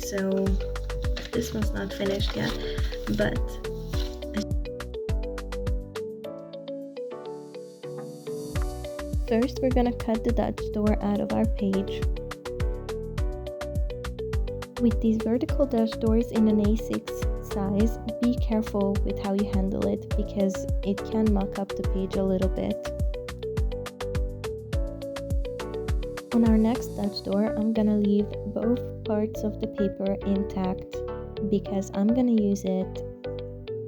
so this one's not finished yet, but first we're gonna cut the Dutch door out of our page. With these vertical Dutch doors in an A6 size, be careful with how you handle it because it can muck up the page a little bit. On our next Dutch door, I'm gonna leave both parts of the paper intact because I'm gonna use it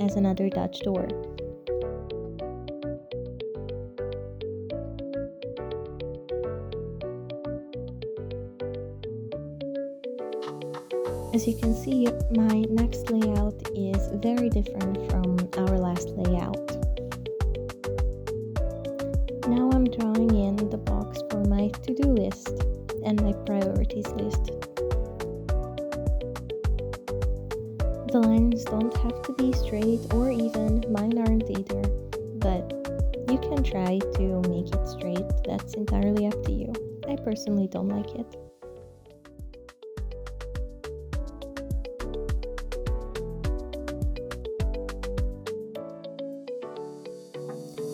as another Dutch door. As you can see, my next layout is very different from our last layout. Now I'm drawing in the box for my to-do list and my priorities list. The lines don't have to be straight or even, mine aren't either, but you can try to make it straight, that's entirely up to you. I personally don't like it.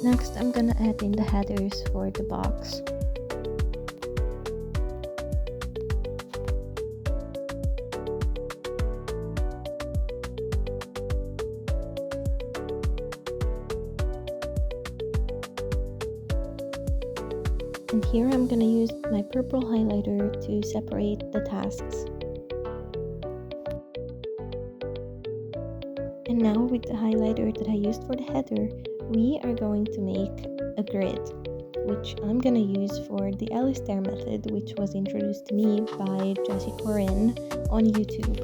Next, I'm gonna add in the headers for the box. And here I'm gonna use my purple highlighter to separate the tasks. And now with the highlighter that I used for the header, we are going to make a grid, which I'm gonna use for the Alistair method, which was introduced to me by Jessie Corinne on YouTube.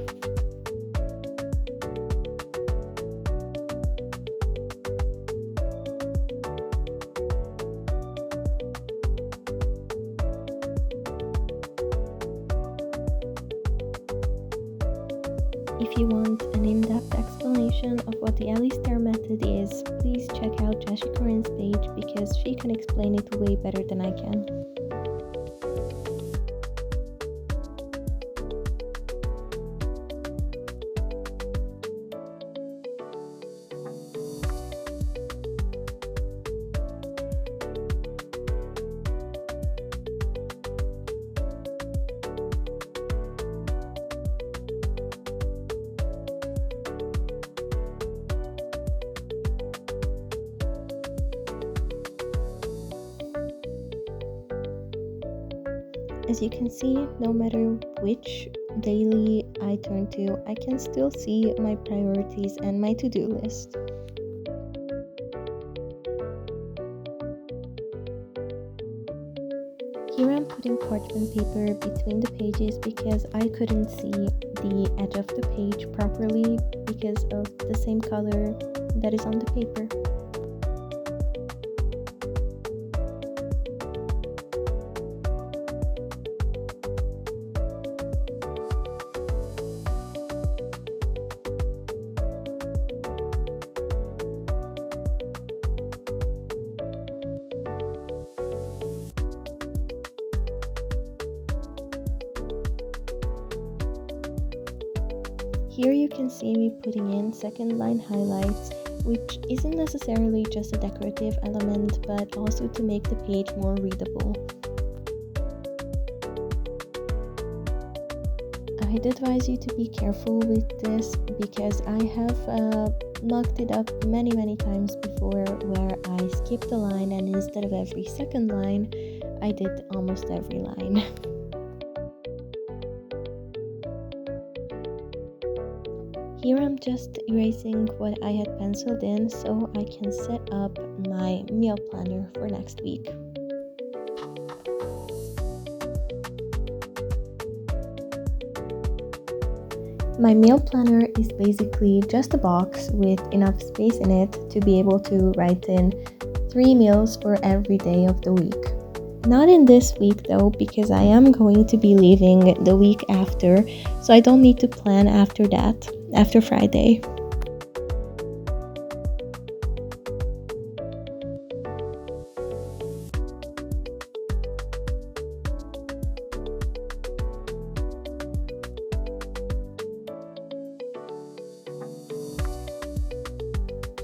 If you want an in-depth explanation of what the Alistair method is, please check out Jessie Corinne's page because she can explain it way better than I can. As you can see, no matter which daily I turn to, I can still see my priorities and my to-do list. Here I'm putting parchment paper between the pages because I couldn't see the edge of the page properly because of the same color that is on the paper. Here you can see me putting in second line highlights, which isn't necessarily just a decorative element, but also to make the page more readable. I'd advise you to be careful with this because I have mucked it up many times before where I skipped a line and instead of every second line, I did almost every line. Here I'm just erasing what I had penciled in so I can set up my meal planner for next week. My meal planner is basically just a box with enough space in it to be able to write in 3 meals for every day of the week. Not in this week though, because I am going to be leaving the week after, so I don't need to plan after that, after Friday.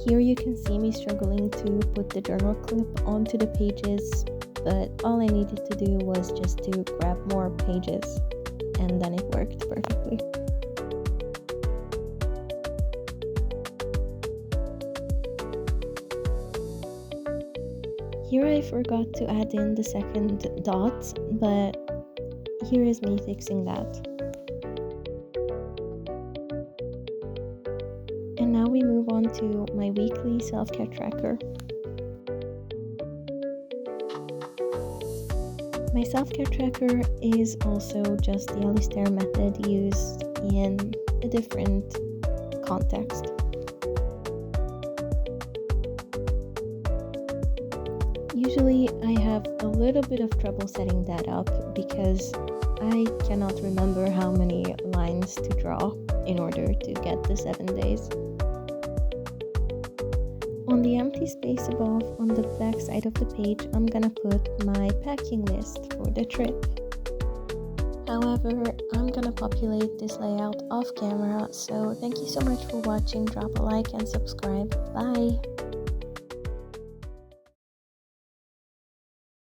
Here you can see me struggling to put the journal clip onto the pages, but all I needed to do was just to grab more pages, and then it worked perfectly. Here I forgot to add in the second dot, but here is me fixing that. And now we move on to my weekly self-care tracker. My self-care tracker is also just the Alistair method used in a different context. Usually I have a little bit of trouble setting that up because I cannot remember how many lines to draw in order to get the 7 days. On the empty space above, on the back side of the page, I'm gonna put my packing list for the trip. However, I'm gonna populate this layout off camera, so thank you so much for watching. Drop a like and subscribe. Bye!